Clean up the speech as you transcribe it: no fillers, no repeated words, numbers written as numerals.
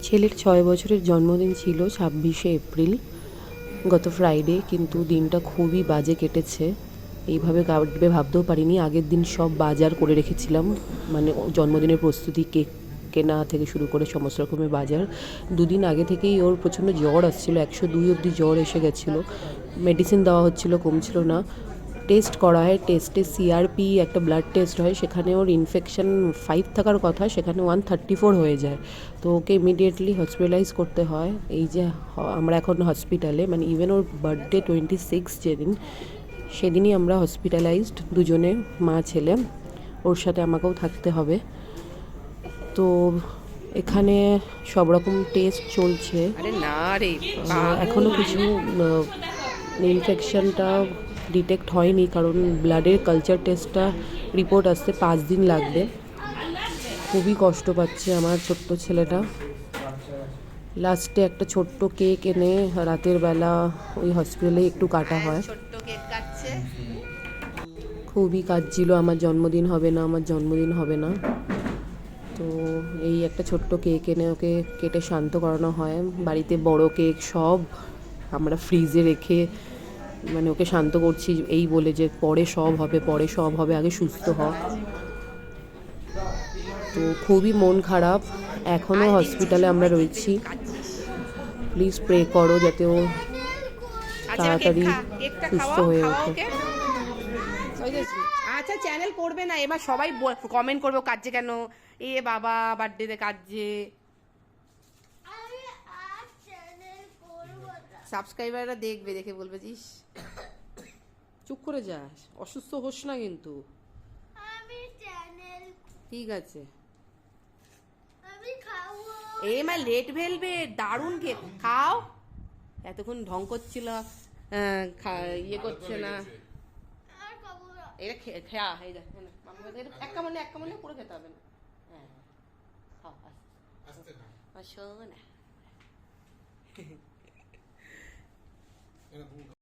ছেলের 6 বছরের জন্মদিন ছিল 26শে এপ্রিল, গত ফ্রাইডে। কিন্তু দিনটা খুবই বাজে কেটেছে। এইভাবে কাটবে ভাবতেও পারিনি। আগের দিন সব বাজার করে রেখেছিলাম, মানে জন্মদিনের প্রস্তুতি, কেক কেনা থেকে শুরু করে সমস্ত রকমের বাজার। দুদিন আগে থেকেই ওর প্রচণ্ড জ্বর আসছিলো, 102 অবধি জ্বর এসে গেছিলো। মেডিসিন দেওয়া হচ্ছিল, কমছিল না। টেস্ট করা হয়, টেস্টে সিআরপি একটা ব্লাড টেস্ট হয়, সেখানে ওর ইনফেকশন 5 থাকার কথা, সেখানে 134 হয়ে যায়। তো ওকে ইমিডিয়েটলি হসপিটালাইজ করতে হয়। এই যে আমরা এখন হসপিটালে, মানে ইভেন ওর বার্থডে 26 যেদিন, সেদিনই আমরা হসপিটালাইজড দুজনে, মা ছেলে। ওর সাথে আমাকেও থাকতে হবে। তো এখানে সব রকম টেস্ট চলছে। আরে না রে, এখনও কিছু ইনফেকশনটা ডিটেক্ট হয়নি, কারণ ব্লাডের কালচার টেস্টটা রিপোর্ট আসতে 5 দিন লাগবে। খুবই কষ্ট পাচ্ছে আমার ছোট্ট ছেলেটা। লাস্টে একটা ছোট্ট কেক এনে রাতের বেলা ওই হসপিটালে একটু কাটা হয়। ছোট্ট কেক কাটছে। খুবই কাঁদছিল, আমার জন্মদিন হবে না, আমার জন্মদিন হবে না। তো এই একটা ছোট্ট কেক এনে ওকে কেটে শান্ত করানো হয়। বাড়িতে বড় কেক সব আমরা ফ্রিজে রেখে, মানে ওকে শান্ত করছি এই বলে যে পরে সব হবে, পরে সব হবে, আগে সুস্থ হ। তো খুবই মন খারাপ। এখনও হসপিটালে আমরা রয়েছি। প্লিজ প্রে করো যাতে ও তাড়াতাড়ি সুস্থ হয়ে ওঠে। আচ্ছা, চ্যানেল করবে না এবার, সবাই কমেন্ট করবে কাজে কেন, এ বাবা বার্থডেতে কাজে। সাবস্ক্রাইবাররা দেখবে, দেখে বলবে জিস চুপ করে যাস, অসুস্থ হোস না কিন্তু। ঠিক আছে। এই মা লেট ভেলভেট দারুণ কেক, খাও। এতক্ষণ ঢং করছিল, ইয়ে করছে না। এটা খেয়া এই দেখ, এক কামড়ে পুরো খেতে হবে না। হ্যাঁ, খাও আস্তে। শোনা